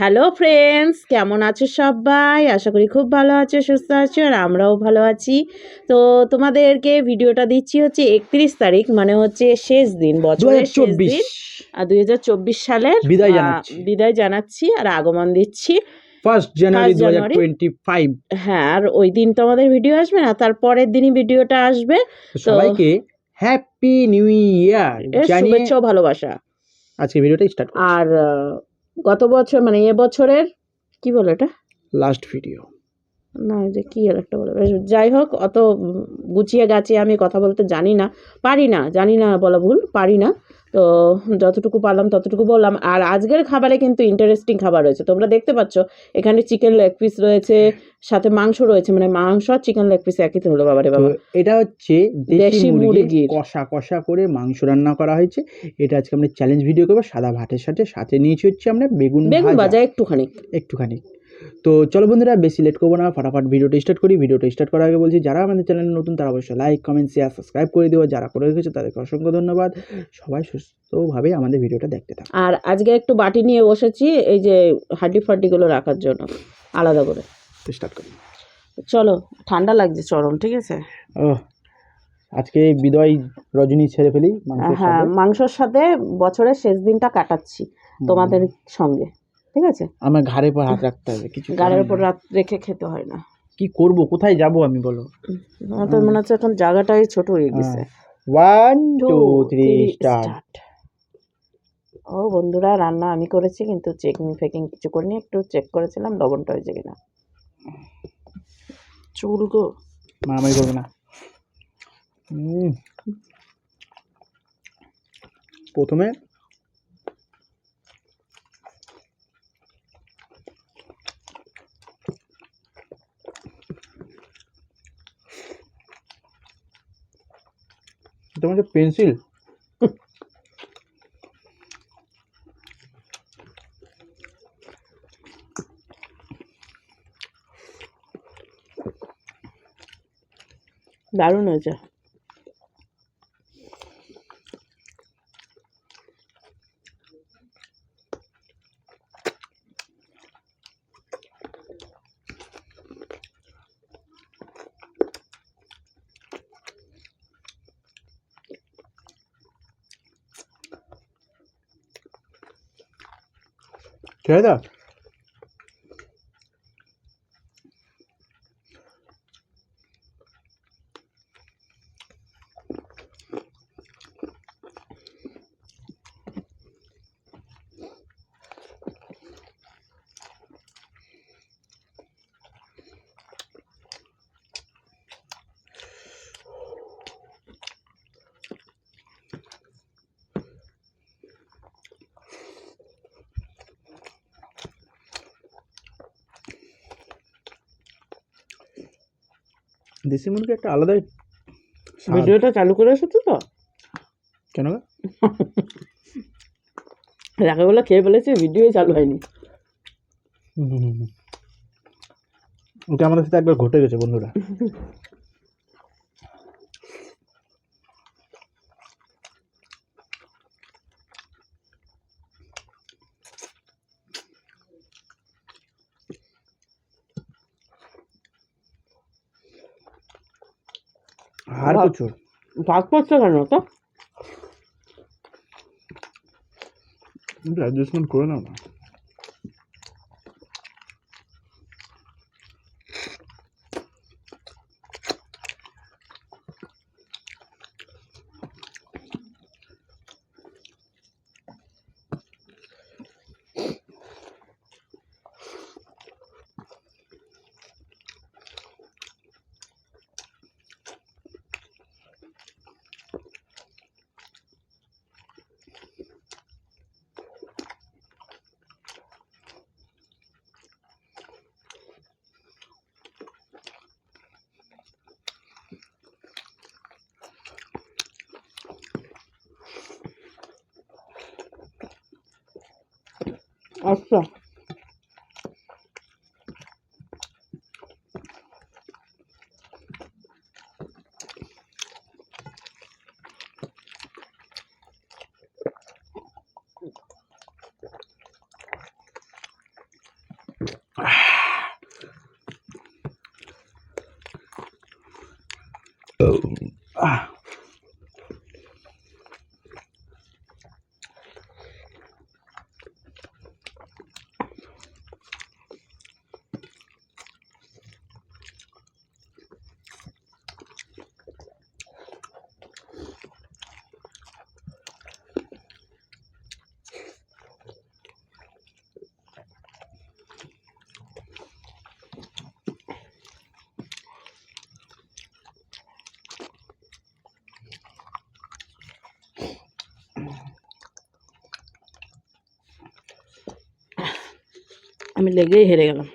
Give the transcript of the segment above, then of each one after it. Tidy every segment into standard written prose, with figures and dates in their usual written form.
Hello friends, কেমন আছো সবাই? আশা করি খুব ভালো আছো, সুস্থ আছো, আর আমরাও ভালো আছি। তো তোমাদেরকে ভিডিওটা দিচ্ছি হচ্ছে 31 তারিখ, মানে হচ্ছে শেষ দিন, বছরের শেষ দিন, আর 2024 সালের বিদায় জানাচ্ছি আর আগমন দিচ্ছি 1 জানুয়ারি 2025। হ্যাঁ, আর ওই দিন তো আমাদের ভিডিও আসবে না, তার পরের দিনই ভিডিওটা আসবে। তো সবাইকে হ্যাপি নিউ ইয়ার জানিয়ে শুভেচ্ছা ও ভালোবাসা। আজকে ভিডিওটা স্টার্ট করছি। আর গত বছর মানে এবছরের কি বলে এটা, লাস্ট ভিডিও না যে কি আর একটা বলে, যাই হোক, অত গুছিয়ে গাছিয়ে আমি কথা বলতে জানি না বলা ভুল, পারি না। তো যতটুকু পারলাম ততটুকু বললাম। আর আজকের খাবারে কিন্তু ইন্টারেস্টিং খাবার রয়েছে, তোমরা দেখতে পাচ্ছ এখানে চিকেন লেগ পিস রয়েছে, সাথে মাংস রয়েছে, মানে মাংস আর চিকেন লেগ পিস একই তো হলো বাবারে বাবা। এটা হচ্ছে দেশি মুরগির কষা করে মাংস রান্না করা হয়েছে। এটা আজকে আমরা চ্যালেঞ্জ ভিডিও করবো সাদা ভাতের সাথে নিয়েছি হচ্ছে আমরা বেগুন ভাজা একটুখানি। তো চলো বন্ধুরা, বেশি লেট করবো না, ফটাফট ভিডিওটা স্টার্ট করি। ভিডিওটা স্টার্ট করার আগে বলছি, যারা আমাদের চ্যানেলে নতুন তারা অবশ্যই লাইক, কমেন্ট, শেয়ার, সাবস্ক্রাইব করে দিও। যারা করে রেখেছে তাদেরকে অসংখ্য ধন্যবাদ। সবাই সুস্থভাবে আমাদের ভিডিওটা দেখতে থাকো। আর আজকে একটু বাটি নিয়ে বসেছি এই যে হাড্ডি ফাড্ডিগুলো রাখার জন্য আলাদা করে। স্টার্ট করি, চলো, ঠান্ডা লাগছে চরম, ঠিক আছে। আজকে বিদায় রজনী ছেড়ে ফেলি। হ্যাঁ, মাংসর সাথে বছরের শেষ দিনটা কাটাচ্ছি তোমাদের সঙ্গে, ঠিক আছে। আমার ঘাড়ের উপর হাত রাখতে হবে, কিছু গাড়ির উপর রাত রেখে খেতে হয় না। কি করব, কোথায় যাব আমি বলো? আমার তো মনে হচ্ছে এখন জায়গাটাই ছোট হয়ে গেছে। 1 2 3 স্টার্ট। ও বন্ধুরা, রান্না আমি করেছি, কিন্তু চেকিং কিছু করিনি, একটু চেক করেছিলাম লবণটা হয়েছে কিনা। চুল গো, মারামারি করবে না। প্রথমে তোমার যে পেন্সিল, দারুণ হয়েছে। ছেড়ে দাও। দেশি মুরগি একটা আলাদাই স্বাদ। ভিডিওটা চালু করে এসেছো তো? কেন? রাখাগুলো খেয়ে ফেলেছি, ভিডিও চালু হয়নি। ওটা আমাদের সাথে একবার ঘটে গেছে বন্ধুরা। আর প্রচুর ভাগ করছো কেন তো? অ্যাডজাস্টমেন্ট করে নাও না। আচ্ছা, আমি লেগেই হেরে গেলাম।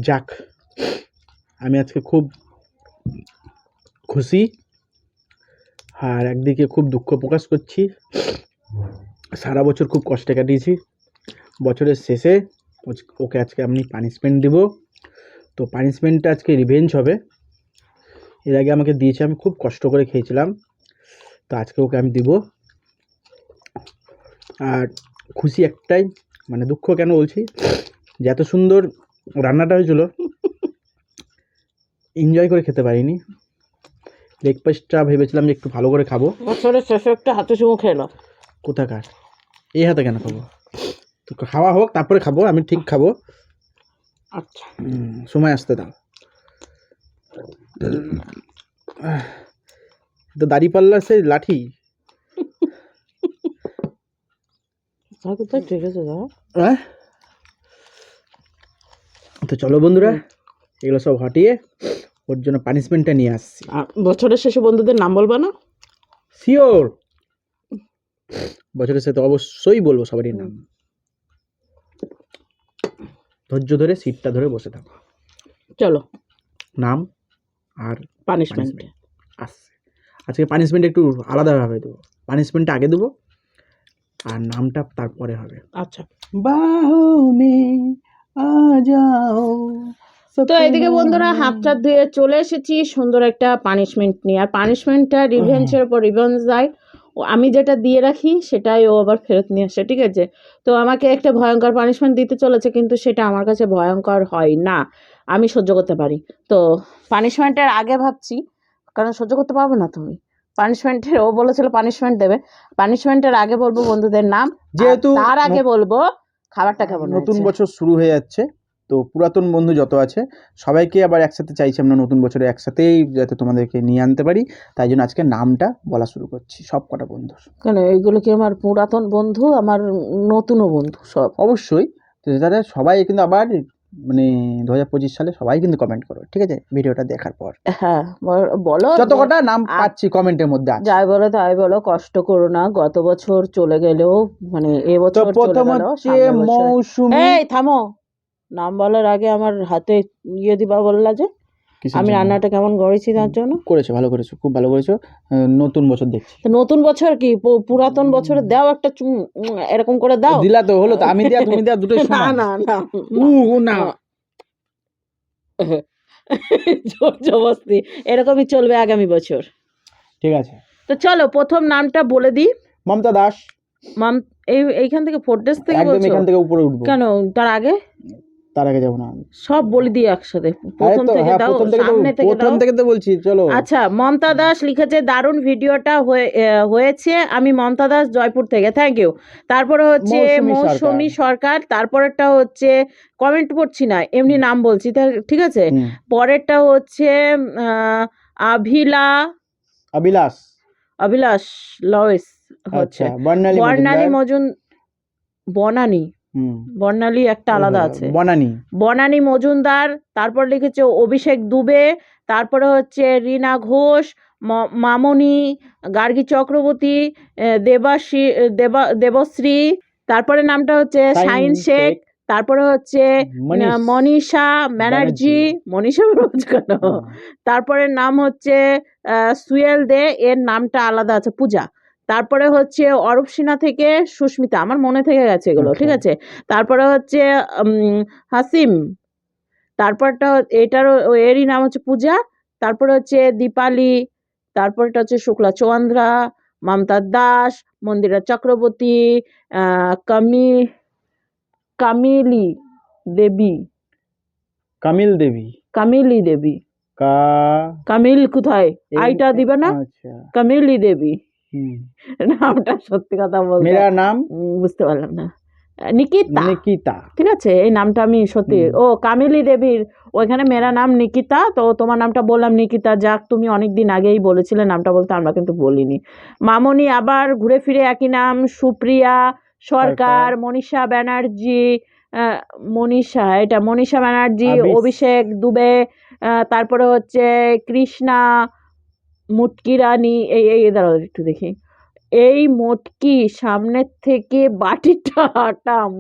যাক, আমি আজকে খুব খুশি, আর একদিকে খুব দুঃখ প্রকাশ করছি। সারা বছর খুব কষ্টে কাটিয়েছি, বছরের শেষে ওকে আজকে আমি পানিশমেন্ট দিব। তো পানিশমেন্টটা আজকে রিভেঞ্জ হবে। এর আগে আমাকে দিয়েছে, আমি খুব কষ্ট করে খেয়েছিলাম, তো আজকে ওকে আমি দিব। আর খুশি একটাই, মানে দুঃখ কেন বলছি, যে এত সুন্দর রান্নাটা হয়েছিল, এনজয় করে খেতে পারিনি। লেগ পিসটা ভেবেছিলাম যে একটু ভালো করে খাবো। বছরের শেষে একটা হাতে চুমু খেলো। কোথাকার, এই হাতে কেন খাবো? তো খাওয়া হোক, তারপরে খাবো, আমি ঠিক খাবো। আচ্ছা, সময় আসতে দাও। তো দাড়ি পাল্লা সেই লাঠি। ঠিক আছে দাদা। তো চলো বন্ধুরা, এগুলো সব হটিয়ে ওর জন্য পানিশমেন্টটা নিয়ে আসছি। বছরের শেষে বন্ধুদের নাম বলবা না? শিওর, বছরের সাথে অবশ্যই বলবো সবারই নাম। ধৈর্য ধরে সিটটা ধরে বসে থাকো। চলো, নাম আর পানিশমেন্ট আসছে। আজকে পানিশমেন্ট একটু আলাদাভাবে দেবো। পানিশমেন্টটা আগে দেবো আর নামটা তারপরে হবে। আচ্ছা, বাহু মে আ যাও। তো এদিকে বন্ধুরা হাত টাত ধুয়ে চলে এসেছি সুন্দর একটা পানিশমেন্ট নিয়ে। আর পানিশমেন্টটা রিভেঞ্জের উপর রিভেঞ্জ দেয়। ও আমি যেটা দিয়ে রাখি সেটাই ও আবার ফেরত নিয়ে আসে, ঠিক আছে? তো আমাকে একটা ভয়ঙ্কর পানিশমেন্ট দিতে চলেছে, কিন্তু সেটা আমার কাছে ভয়ঙ্কর হয় না, আমি সহ্য করতে পারি। তো পানিশমেন্টের আগে ভাবছি, কারণ সহ্য করতে পারবে না তুমি পানিশমেন্টের, ও বলেছিল পানিশমেন্ট দেবে, পানিশমেন্টের আগে বলবো বন্ধুদের নাম, যেহেতু তার আগে বলবো খাবারটা কেমন হয়েছে। নতুন বছর শুরু হয়ে যাচ্ছে, তো পুরাতন বন্ধু যত আছে সবাইকে আবার একসাথে চাইছি আমরা নতুন বছরে একসাথেই যাতে তোমাদেরকে নিয়ে আনতে পারি। তাই জন্য আজকে নামটা বলা শুরু করছি সব কটা বন্ধুর। কেন এইগুলো কি আমার পুরাতন বন্ধু, আমার নতুনও বন্ধু সব? অবশ্যই, তো তারা সবাই কিন্তু আবার মানে 2025 সালে সবাই কিন্তু কমেন্ট করো, ঠিক আছে, ভিডিওটা দেখার পর। হ্যাঁ, বলো যত কটা নাম পাচ্ছি কমেন্টের মধ্যে আছে। যাই বলো তাই বলো, কষ্ট করো না, গত বছর চলে গেলেও মানে এবছর চলে গেল। মৌসুমী, এই থামো, নাম বলার আগে আমার হাতে ইয়ে দিবা বললা যে, আমি রান্নাটা কেমন করেছি তার জন্য। করেছো, ভালো করেছো, খুব ভালো করেছো। নতুন বছর দেখছি। নতুন বছর কি পুরাতন বছরে দাও একটা এরকম করে দাও। দিলা তো হলো, তো আমি দেয়া তুমি দেয়া দুটোই সমান। না না না জোর জবরদস্তি এরকমই চলবে আগামী বছর। ঠিক আছে, তো চলো প্রথম নামটা বলে দিই। মমতা দাস। এইখান থেকে ফোর্টেস থেকে একদম এখান থেকে উপরে উঠবো। কেন তার আগে যাবো না, সব বলে দিই একসাথে, প্রথম থেকে দাও, সামনে থেকে দাও। প্রথম থেকে তো বলছি, চলো। আচ্ছা, মমতা দাস লিখেছে দারুণ ভিডিওটা হয়েছে, আমি মমতা দাস জয়পুর থেকে, থ্যাংক ইউ। তারপরে হচ্ছে মৌসুমী সরকার, তারপরেরটা হচ্ছে কমেন্ট পড়ছি না, এমনি নাম বলছি, ঠিক আছে। পরেরটা হচ্ছে অভিলাষ লয়েস হচ্ছে, বর্ণালী বর্ণালী একটা আলাদা আছে, বনানী বনানী মজুমদার, তারপর লিখেছে অভিষেক দুবে, তারপরে হচ্ছে রীনা ঘোষ, মামনি, গার্গী চক্রবর্তী, দেবশ্রী, তারপরে নামটা হচ্ছে শাইন শেখ, তারপরে হচ্ছে মনীষা ব্যানার্জি, মনীষা ব্যানার্জি কেন, তারপরে নাম হচ্ছে সুয়েল দে, এর নামটা আলাদা আছে পূজা, তারপরে হচ্ছে অরূপ সিনহা থেকে সুস্মিতা, আমার মনে থেকে গেছে এগুলো, ঠিক আছে। তারপরে হচ্ছে হাসিম, তারপরটা এরই নাম হচ্ছে পূজা, তারপরে হচ্ছে দীপালি, তারপরটা হচ্ছে শুক্লা চৌন্দ্রা, মমতা দাস, মন্দিরা চক্রবর্তী, কামিলি দেবী, কামিলি দেবী, কামিল কোথায় আইটা দিবে না, কামিলি দেবী নামটা সত্যি কথা বলতে মেরা নাম বুঝতে পারলাম না, নিকিতা, ঠিক আছে, এই নামটা আমি সত্যি কামিলি দেবীর ওইখানে মেরা নাম নিকিতা, তো তোমার নামটা বললাম নিকিতা, যাক তুমি অনেকদিন আগেই বলেছিলে নামটা বলতে, আমরা কিন্তু বলিনি। মামনি আবার ঘুরে ফিরে একই নাম, সুপ্রিয়া সরকার, মনীষা ব্যানার্জি, মনীষা ব্যানার্জি, অভিষেক দুবে, তারপরে হচ্ছে কৃষ্ণা মুটকি রানী, এই দাঁড়াও একটু দেখি, এই মোটকি সামনের থেকে বাটিটা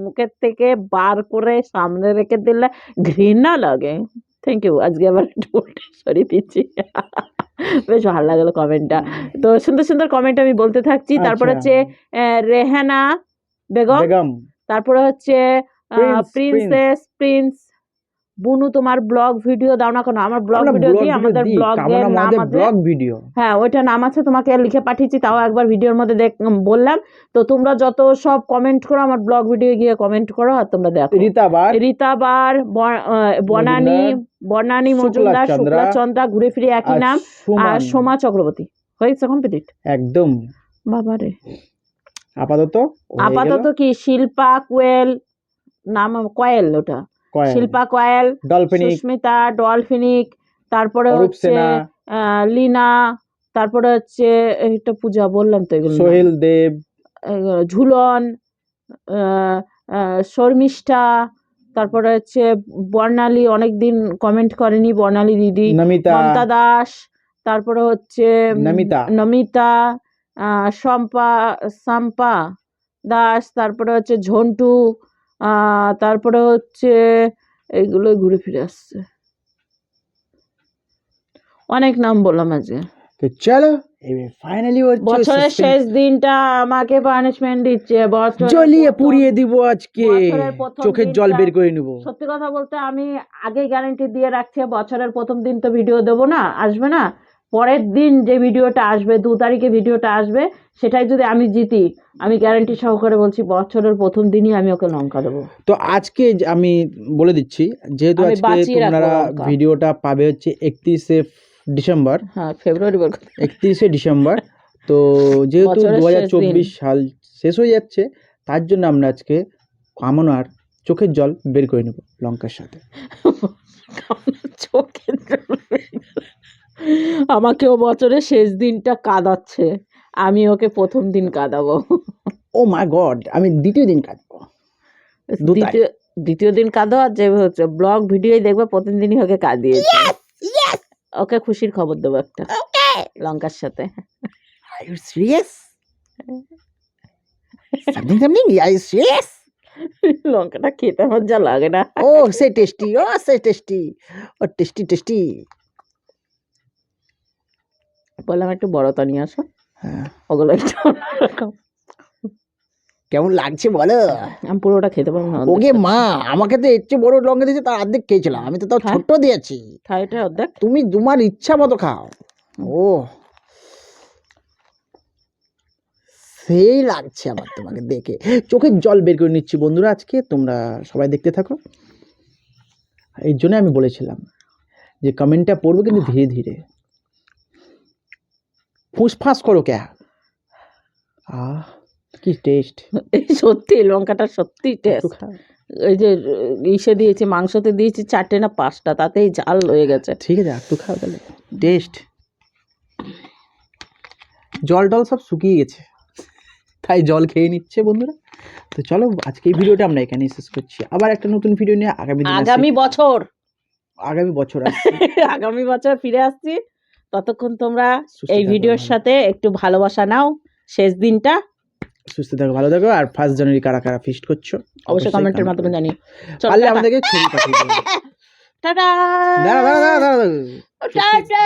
মুখের থেকে বার করে সামনে রেখে দিলে ঘৃণা লাগে। থ্যাংক ইউ, আজকে আবার একটু সরিয়ে দিচ্ছি। বেশ ভালো লাগলো কমেন্টটা, তো সুন্দর সুন্দর কমেন্ট আমি বলতে থাকছি। তারপরে হচ্ছে রেহানা বেগম, তারপরে হচ্ছে প্রিন্স বুনু, তোমার ব্লগ ভিডিও দাও না কেন? আমার ব্লগ ভিডিও দিয়ে আমাদের ব্লগের নাম আছে, হ্যাঁ ওইটা নাম আছে, তোমাকে লিখে পাঠিয়েছি, তাও একবার ভিডিওর মধ্যে বললাম। তো তোমরা যত সব কমেন্ট করো আমার ব্লগ ভিডিও গিয়ে কমেন্ট করো, আর তোমরা দেখো। রীতাবার, বর্ণানী মজুমদার, শুক্লা চন্দ্রা, ঘুরে ফিরে একই নাম, আর সোমা চক্রবর্তী। হয়েছে কমপ্লিট একদম। বাবারে, আপাতত কি শিল্পা কোয়েল নাম, কোয়েল ওটা শিল্পা কোয়েল, সুস্মিতা ডলফিনিক, তারপরে হচ্ছে লীনা, তারপরে হচ্ছে এটা পূজা বললাম তো, এগুলো সোহেল দেব, ঝুলন, শর্মিষ্ঠা, তারপরে হচ্ছে বর্ণালী, অনেকদিন কমেন্ট করেনি বর্ণালী দিদি, মমতা দাস, তারপরে হচ্ছে নমিতা, শম্পা দাস, তারপরে হচ্ছে ঝন্টু, তারপরে হচ্ছে এইগুলো ঘুরে ফিরে আসছে, অনেক নাম বললাম আজকে। তো চলো ফাইনালি বছরের শেষ দিনটা আমাকে পানিশমেন্ট দিচ্ছে, জ্বলিয়ে পুড়িয়ে দিব আজকে, চোখের জল বের করে নিব। সত্যি কথা বলতে আমি আগে গ্যারান্টি দিয়ে রাখছি, বছরের প্রথম দিন তো ভিডিও দেবো না, আসবে না, পরের দিন যে ভিডিওটা আসবে 2 তারিখে ভিডিওটা আসবে, সেটাই যদি আমি জিতি, আমি গ্যারান্টি সহকারে বলছি বছরের প্রথম দিনই আমি ওকে লঙ্কা দেবো। তো আজকে আমি বলে দিচ্ছি, যেহেতু আজকে তোমরা ভিডিওটা পাবে হচ্ছে 31শে ডিসেম্বর, হ্যাঁ ফেব্রুয়ারি 31শে ডিসেম্বর, তো যেহেতু 2024 সাল শেষ হয়ে যাচ্ছে, তার জন্য আমরা আজকে কামনার চোখের জল বের করে নেব লঙ্কার সাথে। চোখের জল আমাকেও বছরের শেষ দিনটা কাঁদাচ্ছে, আমি ওকে প্রথম দিন কাঁদাবো। ও মাই গড, আমি দ্বিতীয় দিন কাঁদবো, দ্বিতীয় দিন কাঁদো, আর যে হচ্ছে ব্লগ ভিডিওই দেখবে প্রথম দিনই ওকে কাঁদিয়েছে, ওকে খুশির খবর দেবো একটা লঙ্কার সাথে। Are you serious? Something? Are you serious? লঙ্কাটা খেতে আমার যা লাগে না। ও সে টেস্টি, টেস্টি। বললাম একটু বড়টা নিয়ে আসো, হ্যাঁ ওগুলো একটু কেমন লাগছে বলো? আমি পুরোটা খেতে পারবো না। ওকে মা, আমাকে তো এর চেয়ে বড় লঙ্কা দিয়েছে, তার অর্ধেক খেয়েছিলাম আমি, তো তাও ছোট্ট দিয়েছি। এটা অর্ধেক, তুমি তোমার ইচ্ছা মতো খাও। ও সেই লাগছে আমার তোমাকে দেখে, চোখের জল বের করে নিচ্ছি বন্ধুরা, আজকে তোমরা সবাই দেখতে থাকো। এই জন্য আমি বলেছিলাম যে কমেন্টটা পড়বো কিন্তু ধীরে ধীরে, ফুসফাস করো কে। কি টেস্ট, এই সত্যি লঙ্কাটা সত্যি টেস্ট। এই যে ইসে দিয়েছি, মাংসতে দিয়েছি 4টে না 5টা, তাতেই ঝাল হয়ে গেছে। ঠিক আছে একটু খাও তাহলে, টেস্ট। জল টল সব শুকিয়ে গেছে, তাই জল খেয়ে নিচ্ছে বন্ধুরা। তো চলো আজকে এই ভিডিওটা আমরা এখানেই শেষ করছি, আবার একটা নতুন ভিডিও নিয়ে আগামী বছর আসছি। আগামী বছর ফিরে আসছি। ততক্ষণ তোমরা সুস্থ এই থাকো, ভিডিওর ভালো। সাথে একটু ভালোবাসা নাও। শেষ দিনটা সুস্থ থাকো, ভালো থাকো। আর 1 জানুয়ারি কারা কারা ফিস্ট করছো অবশ্যই কমেন্টের মাধ্যমে জানিও। পারলে আমাদেরকে ছবি পাঠিয়ে দিও। টাটা দাঁড়া দাঁড়া দাঁড়া দাঁড়া টাটা।